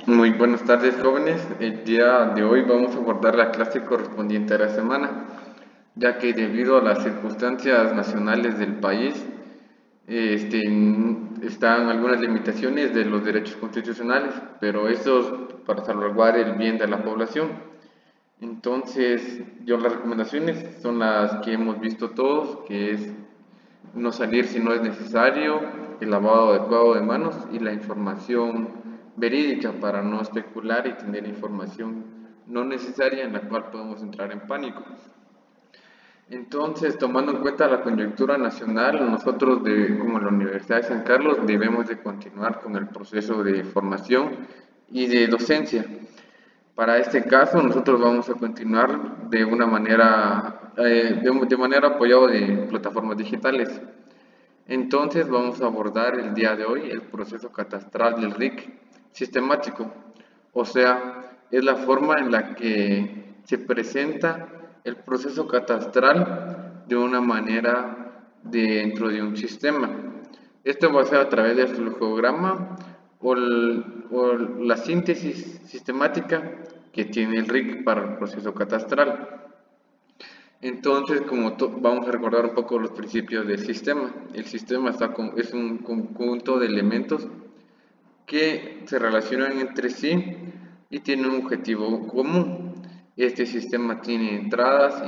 Muy buenas tardes, jóvenes. El día de hoy vamos a abordar la clase correspondiente a la semana, ya que debido a las circunstancias nacionales del país, están algunas limitaciones de los derechos constitucionales, pero estos para salvaguardar el bien de la población. Entonces, las recomendaciones son las que hemos visto todos, que es no salir si no es necesario, el lavado adecuado de manos y la información verídica para no especular y tener información no necesaria en la cual podemos entrar en pánico. Entonces, tomando en cuenta la coyuntura nacional, nosotros como la Universidad de San Carlos debemos de continuar con el proceso de formación y de docencia. Para este caso, nosotros vamos a continuar de una manera, de manera apoyado de plataformas digitales. Entonces vamos a abordar el día de hoy el proceso catastral del RIC sistemático, o sea, es la forma en la que se presenta el proceso catastral de una manera dentro de un sistema. Esto va a ser a través del flujograma o la síntesis sistemática que tiene el RIC para el proceso catastral. Entonces, vamos a recordar un poco los principios del sistema. El sistema es un conjunto de elementos que se relacionan entre sí y tienen un objetivo común. Este sistema tiene entradas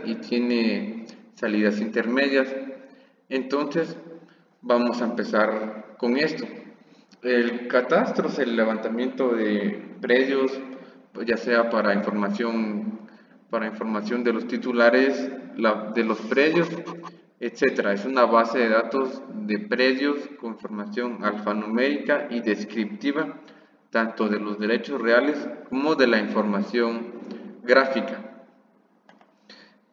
y tiene salidas intermedias. Entonces, vamos a empezar con esto. El catastro es el levantamiento de predios, pues ya sea para información de los titulares, de los predios, etcétera. Es una base de datos de predios con información alfanumérica y descriptiva, tanto de los derechos reales como de la información gráfica.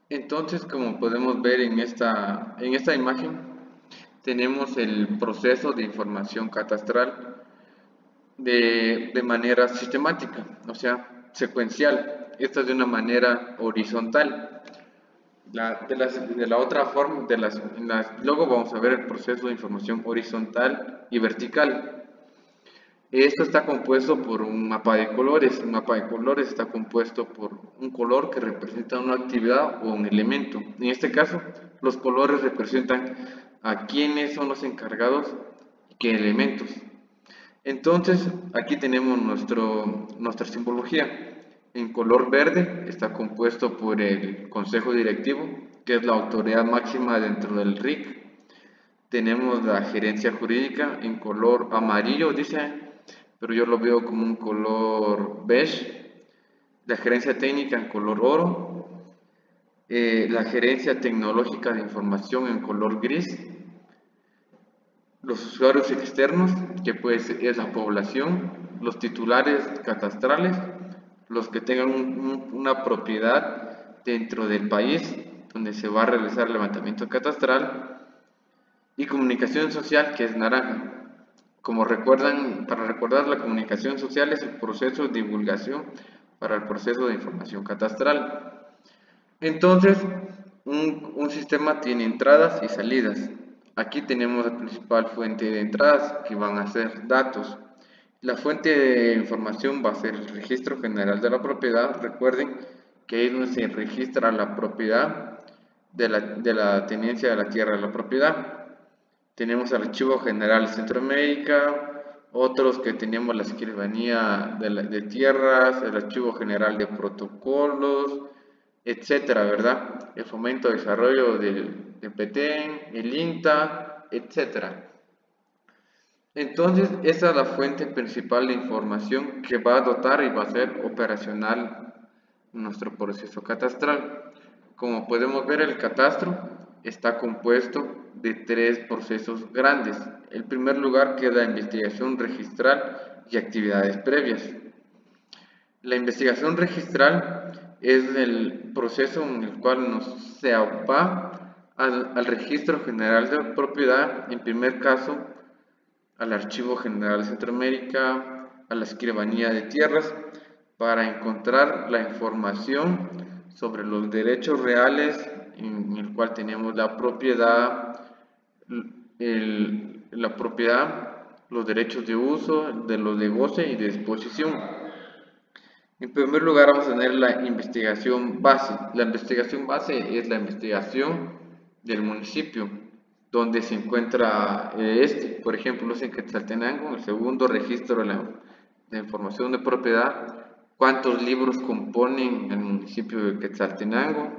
Entonces, como podemos ver en esta imagen, tenemos el proceso de información catastral de manera sistemática, o sea, secuencial. Esta es de una manera horizontal. De la otra forma, luego vamos a ver el proceso de información horizontal y vertical. Esto está compuesto por un mapa de colores. Un mapa de colores está compuesto por un color que representa una actividad o un elemento. En este caso, los colores representan a quiénes son los encargados y qué elementos. Entonces, aquí tenemos nuestra simbología. En color verde está compuesto por el Consejo Directivo, que es la autoridad máxima dentro del RIC. Tenemos la gerencia jurídica en color amarillo, dice, pero yo lo veo como un color beige. La gerencia técnica en color oro. La gerencia tecnológica de información en color gris. Los usuarios externos, que pues es la población, los titulares catastrales, los que tengan una propiedad dentro del país donde se va a realizar el levantamiento catastral, y comunicación social, que es naranja. Como recuerdan, para recordar, la comunicación social es el proceso de divulgación para el proceso de información catastral. Entonces, un sistema tiene entradas y salidas. Aquí tenemos la principal fuente de entradas, que van a ser datos. La fuente de información va a ser el Registro General de la Propiedad. Recuerden que ahí es donde se registra la propiedad de la tenencia de la tierra de la propiedad. Tenemos el Archivo General de Centroamérica, otros que tenemos la Escribanía de Tierras, el Archivo General de Protocolos, etcétera, ¿verdad? El Fomento y Desarrollo del Petén, el INTA, etcétera. Entonces, esa es la fuente principal de información que va a dotar y va a ser operacional nuestro proceso catastral. Como podemos ver, el catastro está compuesto de tres procesos grandes. En primer lugar, que es la investigación registral y actividades previas. La investigación registral es el proceso en el cual se va al Registro General de Propiedad, en primer caso, al Archivo General de Centroamérica, a la Escribanía de Tierras, para encontrar la información sobre los derechos reales en el cual tenemos la propiedad, los derechos de uso, de los de goce y de disposición. En primer lugar vamos a tener la investigación base. La investigación base es la investigación del municipio, donde se encuentra por ejemplo, en Quetzaltenango, el segundo registro de información de propiedad, cuántos libros componen el municipio de Quetzaltenango,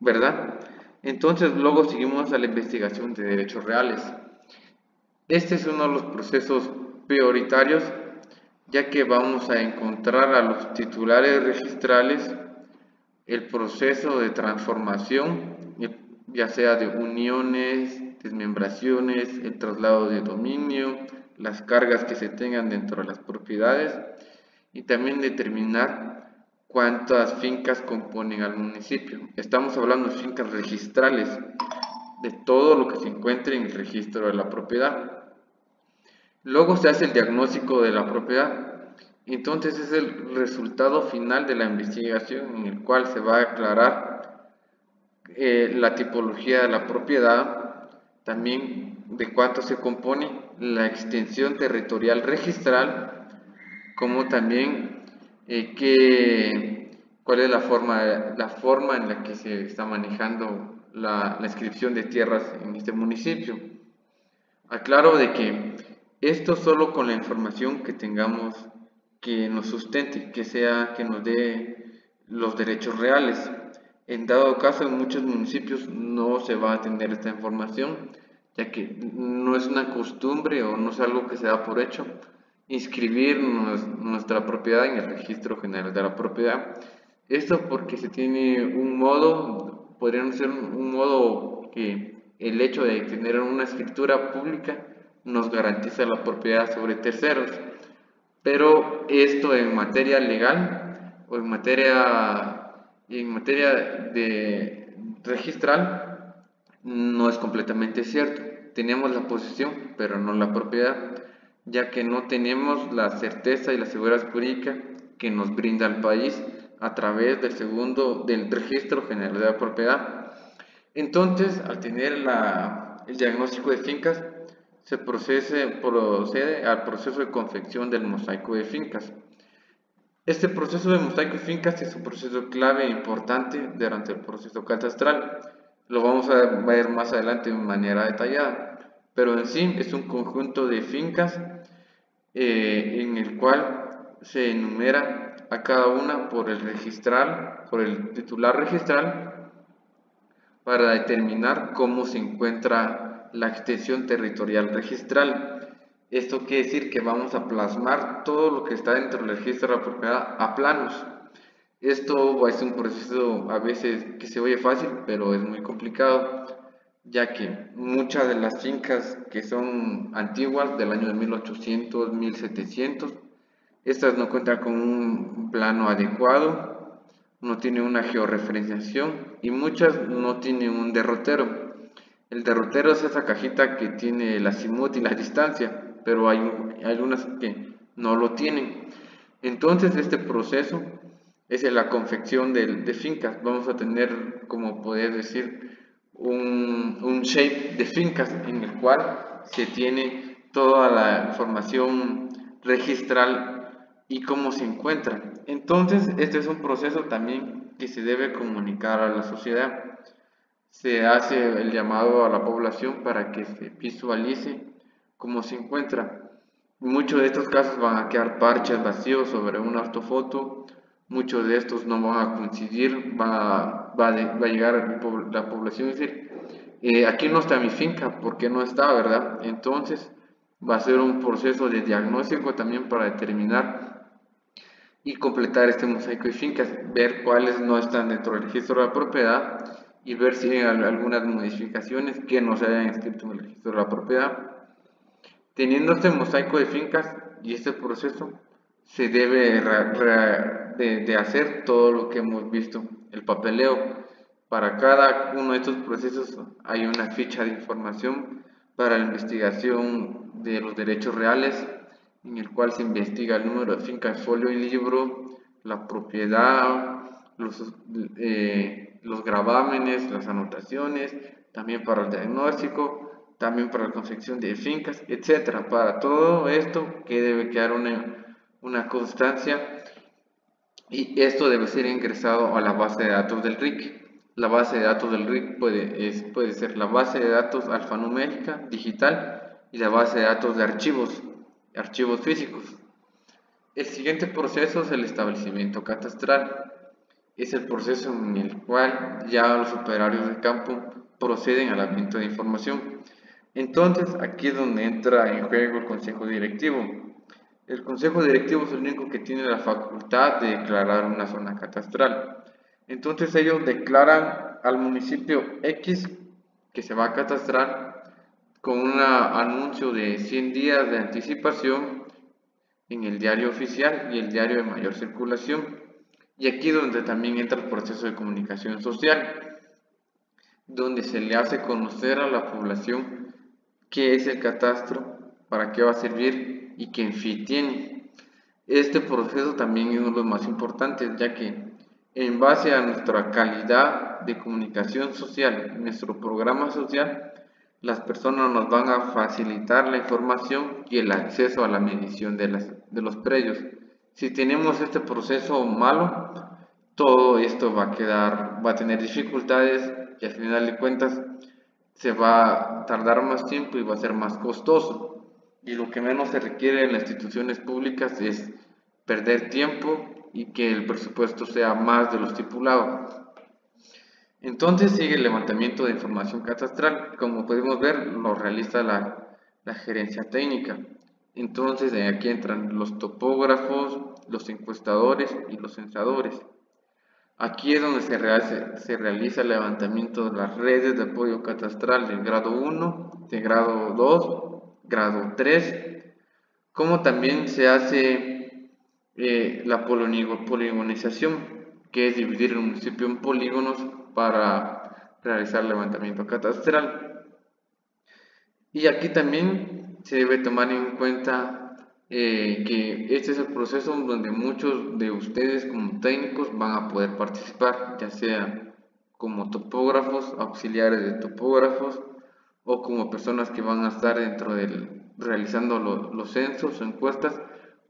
¿verdad? Entonces luego seguimos a la investigación de derechos reales. Este es uno de los procesos prioritarios, ya que vamos a encontrar a los titulares registrales el proceso de transformación, ya sea de uniones, desmembraciones, el traslado de dominio, las cargas que se tengan dentro de las propiedades y también determinar cuántas fincas componen al municipio. Estamos hablando de fincas registrales, de todo lo que se encuentre en el registro de la propiedad. Luego se hace el diagnóstico de la propiedad. Entonces es el resultado final de la investigación en el cual se va a aclarar la tipología de la propiedad, también de cuánto se compone, la extensión territorial registral, como también cuál es la forma en la que se está manejando la inscripción de tierras en este municipio. Aclaro de que esto solo con la información que tengamos que nos sustente, que nos dé los derechos reales. En dado caso, en muchos municipios no se va a tener esta información, ya que no es una costumbre o no es algo que se da por hecho inscribir nuestra propiedad en el registro general de la propiedad. Esto porque se tiene un modo, podría ser un modo que el hecho de tener una escritura pública nos garantiza la propiedad sobre terceros, pero esto en materia legal o en materia de registral no es completamente cierto. Tenemos la posesión, pero no la propiedad, ya que no tenemos la certeza y la seguridad jurídica que nos brinda el país a través del registro general de la propiedad. Entonces, al tener el diagnóstico de fincas, se procede al proceso de confección del mosaico de fincas. Este proceso de mosaico de fincas es un proceso clave e importante durante el proceso catastral. Lo vamos a ver más adelante de manera detallada, pero en sí es un conjunto de fincas en el cual se enumera a cada una por el titular registral, para determinar cómo se encuentra la extensión territorial registral. Esto quiere decir que vamos a plasmar todo lo que está dentro del registro de la propiedad a planos. Esto es un proceso a veces que se oye fácil, pero es muy complicado, ya que muchas de las fincas que son antiguas, del año de 1800, 1700, estas no cuentan con un plano adecuado, no tienen una georreferenciación y muchas no tienen un derrotero. El derrotero es esa cajita que tiene el azimut y la distancia, pero hay algunas que no lo tienen. Entonces este proceso es la confección de fincas. Vamos a tener, como poder decir, un shape de fincas en el cual se tiene toda la información registral y cómo se encuentra. Entonces, este es un proceso también que se debe comunicar a la sociedad. Se hace el llamado a la población para que se visualice cómo se encuentra. Muchos de estos casos van a quedar parches vacíos sobre una ortofoto. Muchos de estos no van a coincidir. Va a llegar la población y decir, aquí no está mi finca, ¿por qué no está, verdad? Entonces, va a ser un proceso de diagnóstico también para determinar y completar este mosaico de fincas, ver cuáles no están dentro del registro de la propiedad y ver si hay algunas modificaciones que no se hayan inscrito en el registro de la propiedad. Teniendo este mosaico de fincas y este proceso, se debe de hacer todo lo que hemos visto, el papeleo. Para cada uno de estos procesos hay una ficha de información para la investigación de los derechos reales, en el cual se investiga el número de fincas, folio y libro, la propiedad, los gravámenes, las anotaciones, también para el diagnóstico, también para la confección de fincas, etcétera. Para todo esto que debe quedar una constancia, y esto debe ser ingresado a la base de datos del RIC. La base de datos del RIC puede ser la base de datos alfanumérica digital y la base de datos de archivos físicos. El siguiente proceso es el establecimiento catastral. Es el proceso en el cual ya los operarios de campo proceden al aumento de información. Entonces, aquí es donde entra en juego el consejo directivo. El consejo directivo es el único que tiene la facultad de declarar una zona catastral. Entonces, ellos declaran al municipio X que se va a catastrar con un anuncio de 100 días de anticipación en el diario oficial y el diario de mayor circulación. Y aquí es donde también entra el proceso de comunicación social, donde se le hace conocer a la población qué es el catastro, para qué va a servir y qué fin tiene. Este proceso también es uno de los más importantes, ya que en base a nuestra calidad de comunicación social, nuestro programa social, las personas nos van a facilitar la información y el acceso a la medición de los predios. Si tenemos este proceso malo, todo esto va a tener dificultades y al final de cuentas se va a tardar más tiempo y va a ser más costoso. Y lo que menos se requiere en las instituciones públicas es perder tiempo y que el presupuesto sea más de lo estipulado. Entonces sigue el levantamiento de información catastral. Como podemos ver, lo realiza la gerencia técnica. Entonces aquí entran los topógrafos, los encuestadores y los censadores. Aquí es donde se realiza el levantamiento de las redes de apoyo catastral del grado 1, de grado 2, grado 3, como también se hace la poligonización, que es dividir el municipio en polígonos para realizar el levantamiento catastral. Y aquí también se debe tomar en cuenta que este es el proceso donde muchos de ustedes como técnicos van a poder participar, ya sea como topógrafos, auxiliares de topógrafos o como personas que van a estar realizando los censos o encuestas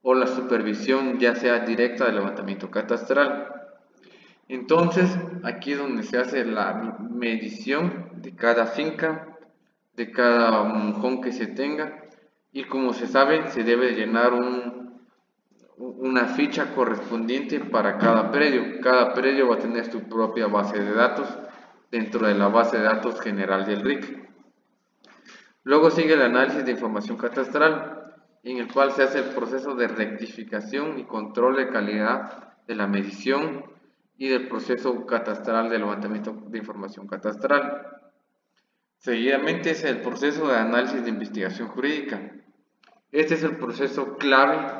o la supervisión ya sea directa del levantamiento catastral. Entonces aquí es donde se hace la medición de cada finca, de cada monjón que se tenga, y como se sabe se debe llenar una ficha correspondiente para cada predio. Cada predio va a tener su propia base de datos dentro de la base de datos general del RIC. Luego sigue el análisis de información catastral, en el cual se hace el proceso de rectificación y control de calidad de la medición y del proceso catastral de levantamiento de información catastral. Seguidamente es el proceso de análisis de investigación jurídica. Este es el proceso clave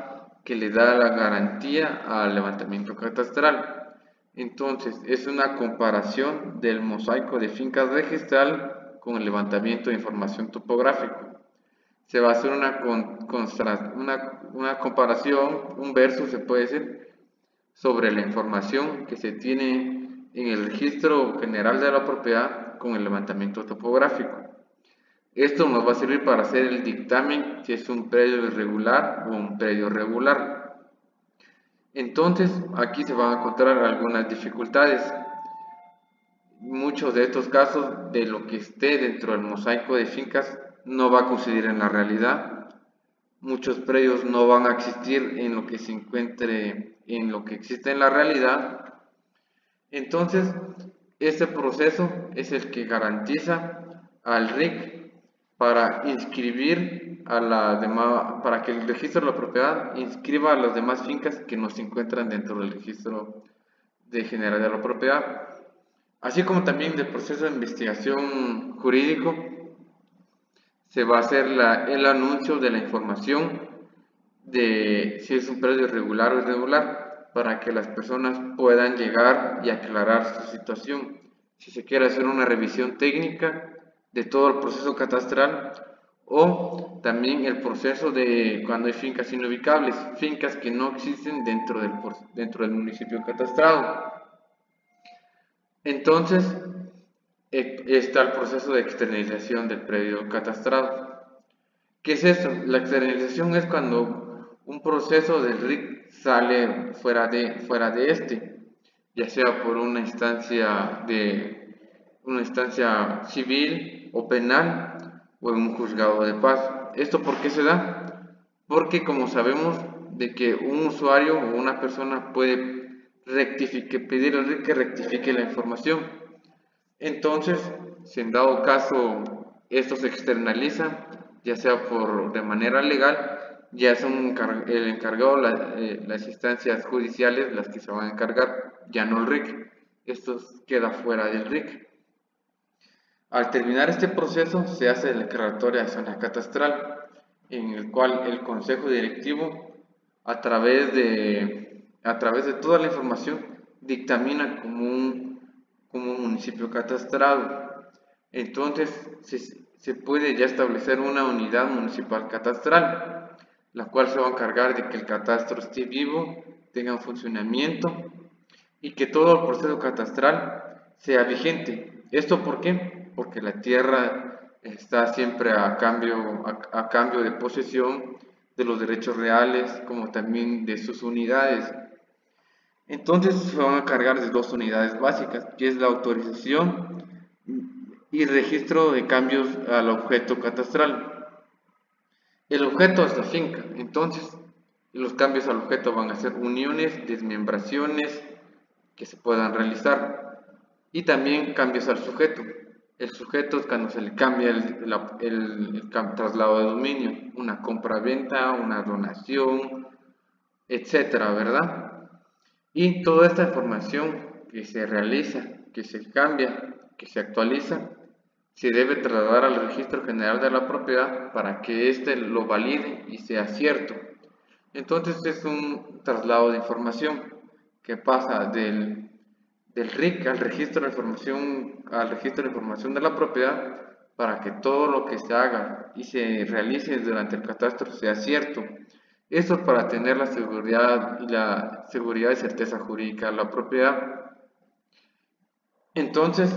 que le da la garantía al levantamiento catastral. Entonces, es una comparación del mosaico de fincas registral con el levantamiento de información topográfico. Se va a hacer una comparación, un versus se puede decir, sobre la información que se tiene en el registro general de la propiedad con el levantamiento topográfico. Esto nos va a servir para hacer el dictamen si es un predio irregular o un predio regular. Entonces, aquí se van a encontrar algunas dificultades. Muchos de estos casos, de lo que esté dentro del mosaico de fincas, no va a coincidir en la realidad. Muchos predios no van a existir en lo que se encuentre, en lo que existe en la realidad. Entonces, este proceso es el que garantiza al RIC para inscribir para que el registro de la propiedad inscriba a las demás fincas que no se encuentran dentro del registro general de la propiedad, así como también del proceso de investigación jurídico. Se va a hacer el anuncio de la información de si es un predio irregular o irregular, para que las personas puedan llegar y aclarar su situación. Si se quiere hacer una revisión técnica de todo el proceso catastral, o también el proceso de cuando hay fincas inubicables, fincas que no existen dentro del municipio catastrado. Entonces, está el proceso de externalización del predio catastrado. ¿Qué es eso? La externalización es cuando un proceso del RIC sale fuera de este, ya sea por una instancia civil o penal o en un juzgado de paz. ¿Esto por qué se da? Porque como sabemos de que un usuario o una persona puede pedir al RIC que rectifique la información. Entonces, si en dado caso esto se externaliza, ya sea de manera legal, ya son el encargado, las instancias judiciales las que se van a encargar, ya no el RIC. Esto queda fuera del RIC. Al terminar este proceso, se hace la declaratoria de zona catastral, en el cual el consejo directivo, a través de toda la información, dictamina como un municipio catastrado. Entonces, se puede ya establecer una unidad municipal catastral, la cual se va a encargar de que el catastro esté vivo, tenga un funcionamiento y que todo el proceso catastral sea vigente. ¿Esto por qué? Porque la tierra está siempre a cambio de posesión de los derechos reales, como también de sus unidades. Entonces se van a cargar de dos unidades básicas, que es la autorización y registro de cambios al objeto catastral. El objeto es la finca, entonces los cambios al objeto van a ser uniones, desmembraciones que se puedan realizar y también cambios al sujeto. El sujeto es cuando se le cambia el traslado de dominio, una compra-venta, una donación, etcétera, ¿verdad? Y toda esta información que se realiza, que se cambia, que se actualiza, se debe trasladar al registro general de la propiedad para que éste lo valide y sea cierto. Entonces es un traslado de información que pasa del RIC al registro de información de la propiedad para que todo lo que se haga y se realice durante el catastro sea cierto. Esto es para tener la seguridad y certeza jurídica de la propiedad. Entonces,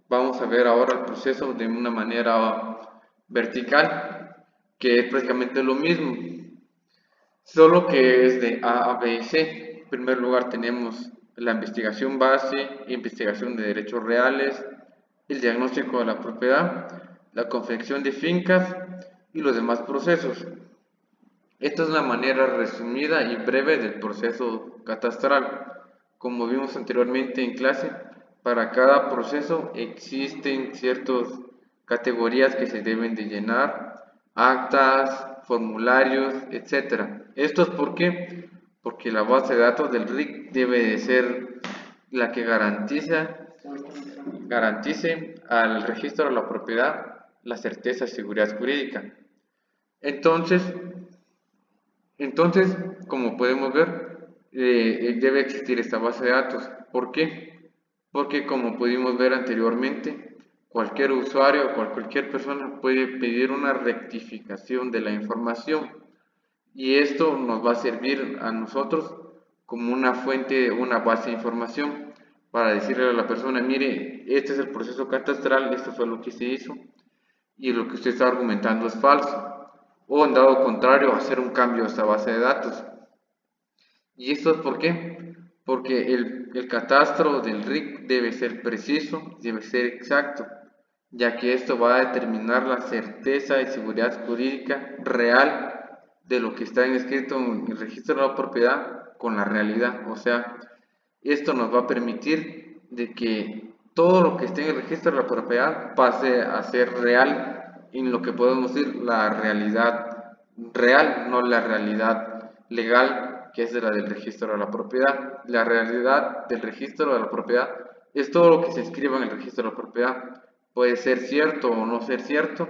vamos a ver ahora el proceso de una manera vertical, que es prácticamente lo mismo, solo que es de A a B y C. En primer lugar tenemos la investigación base, investigación de derechos reales, el diagnóstico de la propiedad, la confección de fincas y los demás procesos. Esta es una manera resumida y breve del proceso catastral. Como vimos anteriormente en clase, para cada proceso existen ciertas categorías que se deben de llenar, actas, formularios, etc. ¿Esto es por qué? Porque la base de datos del RIC debe de ser la que garantice al registro de la propiedad la certeza y seguridad jurídica. Entonces, como podemos ver, debe existir esta base de datos. ¿Por qué? Porque como pudimos ver anteriormente, cualquier usuario o cualquier persona puede pedir una rectificación de la información y esto nos va a servir a nosotros como una fuente, una base de información para decirle a la persona, mire, este es el proceso catastral, esto fue lo que se hizo y lo que usted está argumentando es falso o en dado contrario hacer un cambio a esta base de datos. ¿Y esto es por qué? Porque el catastro del RIC debe ser preciso, debe ser exacto, ya que esto va a determinar la certeza y seguridad jurídica real de lo que está inscrito en el registro de la propiedad con la realidad. O sea, esto nos va a permitir de que todo lo que esté en el registro de la propiedad pase a ser real en lo que podemos decir la realidad real, no la realidad legal, que es la del registro de la propiedad. La realidad del registro de la propiedad es todo lo que se escriba en el registro de la propiedad. Puede ser cierto o no ser cierto,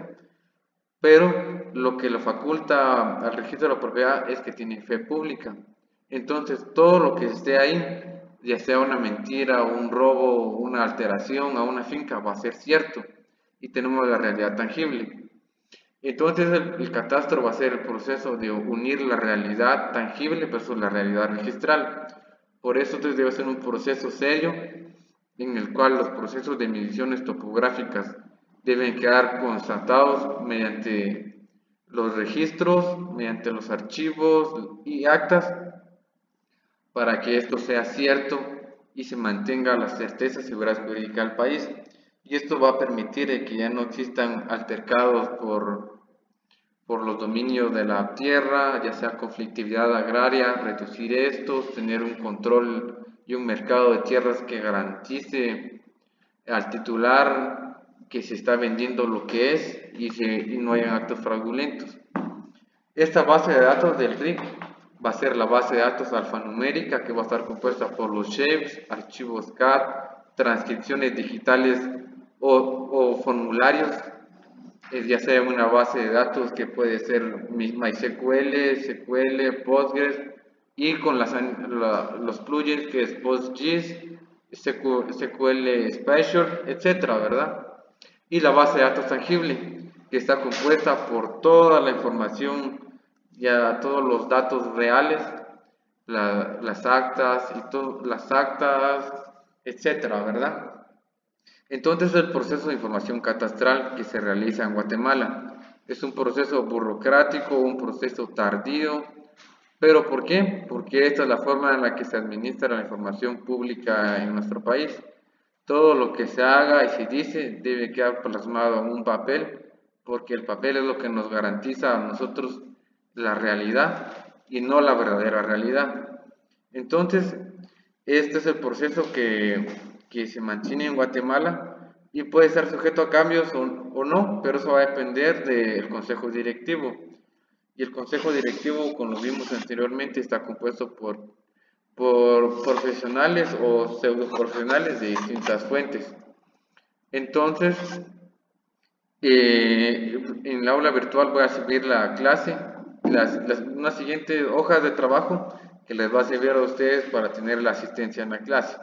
pero lo que lo faculta al registro de la propiedad es que tiene fe pública. Entonces, todo lo que esté ahí, ya sea una mentira, un robo, una alteración a una finca, va a ser cierto y tenemos la realidad tangible. Entonces, el catastro va a ser el proceso de unir la realidad tangible versus la realidad registral. Por eso, entonces, debe ser un proceso serio en el cual los procesos de mediciones topográficas deben quedar constatados mediante los registros, mediante los archivos y actas, para que esto sea cierto y se mantenga la certeza y seguridad jurídica del país. Y esto va a permitir que ya no existan altercados por los dominios de la tierra, ya sea conflictividad agraria, reducir estos, tener un control y un mercado de tierras que garantice al titular que se está vendiendo lo que es y no hayan actos fraudulentos. Esta base de datos del RIC va a ser la base de datos alfanumérica, que va a estar compuesta por los shapes, archivos CAD, transcripciones digitales o formularios, ya sea una base de datos que puede ser MySQL, SQL, Postgres, y con los plugins que es PostGIS, SQL Special, etcétera, ¿verdad? Y la base de datos tangible, que está compuesta por toda la información, ya todos los datos reales, las actas y las actas, etcétera, ¿verdad? Entonces el proceso de información catastral que se realiza en Guatemala es un proceso burocrático, un proceso tardío, pero ¿por qué? Porque esta es la forma en la que se administra la información pública en nuestro país. Todo lo que se haga y se dice debe quedar plasmado en un papel, porque el papel es lo que nos garantiza a nosotros la realidad y no la verdadera realidad. Entonces, este es el proceso que se mantiene en Guatemala y puede ser sujeto a cambios o no, pero eso va a depender del consejo directivo. Y el consejo directivo, como lo vimos anteriormente, está compuesto por profesionales o pseudo profesionales de distintas fuentes. Entonces, en la aula virtual voy a subir la clase, unas siguientes hojas de trabajo que les va a servir a ustedes para tener la asistencia en la clase.